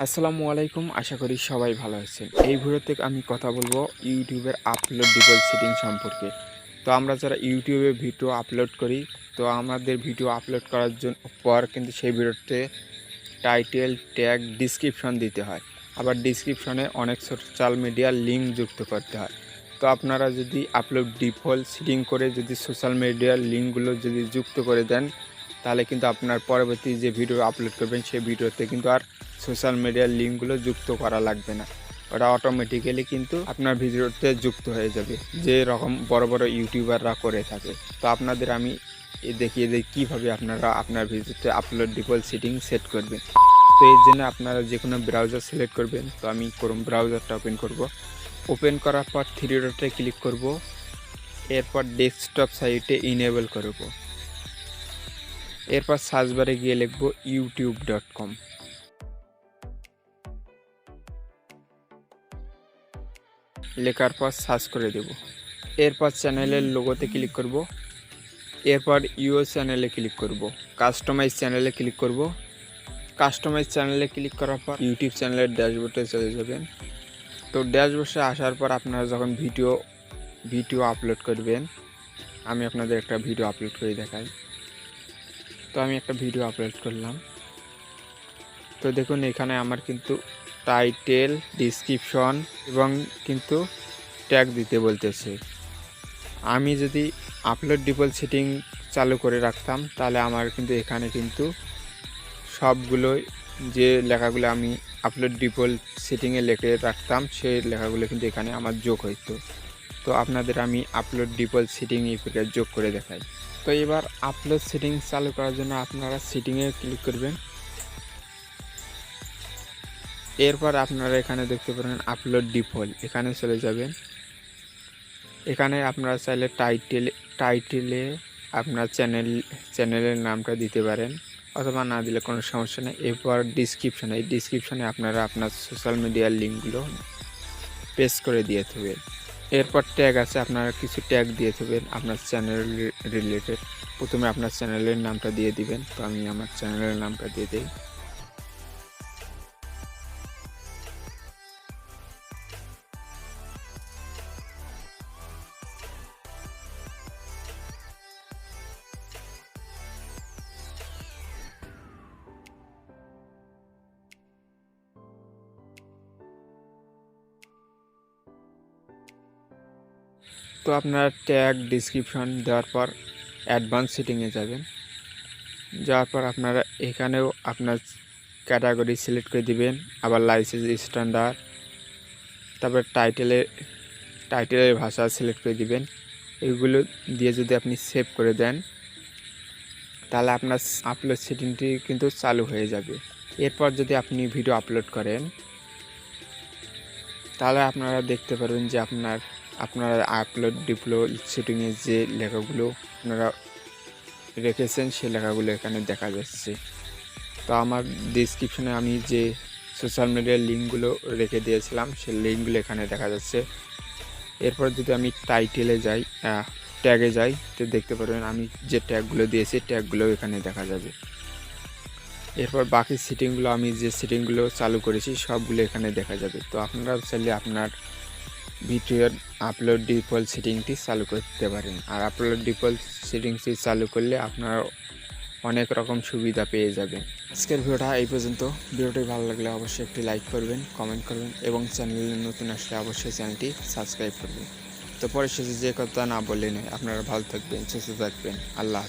আসসালামু আলাইকুম। আশা করি সবাই ভালো আছেন। এই ভিডিওতে আমি কথা বলবো ইউটিউবের আপলোড ডিফল্ট সেটিং সম্পর্কে। তো আমরা যারা ইউটিউবে ভিডিও আপলোড করি, তো আমাদের ভিডিও আপলোড করার পর কিন্তু সেই ভিডিওতে টাইটেল, ট্যাগ, ডিসক্রিপশন দিতে হয়। আবার ডিসক্রিপশনে অনেক সোশ্যাল মিডিয়ার লিঙ্ক যুক্ত করতে হয়। তো আপনারা যদি আপলোড ডিফল্ট সেটিং করে যদি সোশ্যাল মিডিয়ার লিঙ্কগুলো যদি যুক্ত করে দেন, তাহলে কিন্তু আপনার পরবর্তী যে ভিডিও আপলোড করবেন সেই ভিডিওতে কিন্তু আর সোশ্যাল মিডিয়ার লিঙ্কগুলো যুক্ত করা লাগবে না। ওটা অটোমেটিক্যালি কিন্তু আপনার ভিডিওতে যুক্ত হয়ে যাবে, যে রকম বড় বড় ইউটিউবাররা করে থাকে। তো আপনাদের আমি দেখিয়ে দিই কীভাবে আপনারা আপনার ভিডিওতে আপলোড ডিফল্ট সেটিং সেট করবেন। তো এর জন্য আপনারা যে কোনো ব্রাউজার সিলেক্ট করবেন। তো আমি ক্রোম ব্রাউজারটা ওপেন করব। ওপেন করার পর থ্রি ডটে ক্লিক করব। এরপর ডেস্কটপ সাইটে ইনেবল করব। এরপর সার্চ বারে গিয়ে লিখব youtube.com। লেখার পর সার্চ করে দেব। এরপর চ্যানেলের লোগোতে ক্লিক করব। এরপর ইউর চ্যানেলে ক্লিক করব। কাস্টমাইজ চ্যানেলে ক্লিক করব। কাস্টমাইজ চ্যানেলে ক্লিক করার পর ইউটিউব চ্যানেলের ড্যাশবোর্ডে চলে যাবেন। তো ড্যাশবোর্ডে আসার পর আপনারা যখন ভিডিও আপলোড করবেন, আমি আপনাদের একটা ভিডিও আপলোড করে দেখাই। তো আমি একটা ভিডিও আপলোড করলাম। তো দেখুন এখানে আমার কিন্তু টাইটেল, ডিসক্রিপশন এবং কিন্তু ট্যাগ দিতে বলতেছে। আমি যদি আপলোড ডিফল্ট সেটিং চালু করে রাখতাম, তাহলে আমার কিন্তু এখানে কিন্তু সবগুলোই যে লেখাগুলো আমি আপলোড ডিফল্ট সেটিংয়ে লিখে রাখতাম, সেই লেখাগুলো কিন্তু এখানে আমার যোগ হইতো। তো আপনাদের আমি আপলোড ডিফল্ট সেটিং ইফেক্টে যোগ করে দেখাই। তো এবার আপলোড সেটিং চালু করার জন্য আপনারা সেটিংয়ে ক্লিক করবেন। এরপর আপনারা এখানে দেখতে পারেন আপলোড ডিফল্ট, এখানে চলে যাবেন। এখানে আপনারা চাইলে টাইটেলে আপনার চ্যানেলের নামটা দিতে পারেন, অথবা না দিলে কোনো সমস্যা নেই। এরপর ডিসক্রিপশনে আপনারা আপনার সোশ্যাল মিডিয়ার লিঙ্কগুলো পেস্ট করে দিয়ে থাকবেন। এরপর ট্যাগ আছে, আপনারা কিছু ট্যাগ দিয়ে থাকবেন আপনার চ্যানেল রিলেটেড। প্রথমে আপনার চ্যানেলের নামটা দিয়ে দিবেন। তো আমি আমার চ্যানেলের নামটা দিয়ে দিই। তো আপনার ট্যাগ, ডিসক্রিপশন দেওয়ার পর অ্যাডভান্স সেটিংয়ে যাবেন। যাওয়ার পর আপনারা এখানেও আপনার ক্যাটাগরি সিলেক্ট করে দিবেন। আবার লাইসেন্স স্ট্যান্ডার্ড, তারপর টাইটেলের ভাষা সিলেক্ট করে দিবেন। এগুলো দিয়ে যদি আপনি সেভ করে দেন, তাহলে আপনার আপলোড সেটিংটি কিন্তু চালু হয়ে যাবে। এরপর যদি আপনি ভিডিও আপলোড করেন, তাহলে আপনারা দেখতে পারবেন যে আপনারা আপলোড ডিফল্ট সেটিংয়ে যে লেখাগুলো আপনারা রেখেছেন সেই লেখাগুলো এখানে দেখা যাচ্ছে। তো আমার ডিসক্রিপশনে আমি যে সোশ্যাল মিডিয়ার লিঙ্কগুলো রেখে দিয়েছিলাম সেই লিঙ্কগুলো এখানে দেখা যাচ্ছে। এরপর যদি আমি টাইটেলে যাই, ট্যাগে যাই, তো দেখতে পারবেন আমি যে ট্যাগগুলো দিয়েছি ট্যাগগুলো এখানে দেখা যাবে। এরপর বাকি সেটিংগুলো, আমি যে সেটিংগুলো চালু করেছি সবগুলো এখানে দেখা যাবে। তো আপনারা চাইলে আপনার ভিডিওর আপলোড ডিফল্ট সেটিংটি চালু করতে পারেন। আর আপলোড ডিফল্ট সেটিংসটি চালু করলে আপনারা অনেক রকম সুবিধা পেয়ে যাবেন। আজকের ভিডিওটা এই পর্যন্ত। ভিডিওটি ভালো লাগলে অবশ্যই একটি লাইক করবেন, কমেন্ট করবেন এবং চ্যানেলে নতুন আসলে অবশ্যই চ্যানেলটি সাবস্ক্রাইব করবেন। তো পরে শেষে যে কথা না বললে নয়, আপনারা ভালো থাকবেন, সুস্থ থাকবেন। আল্লাহ হাফেজ।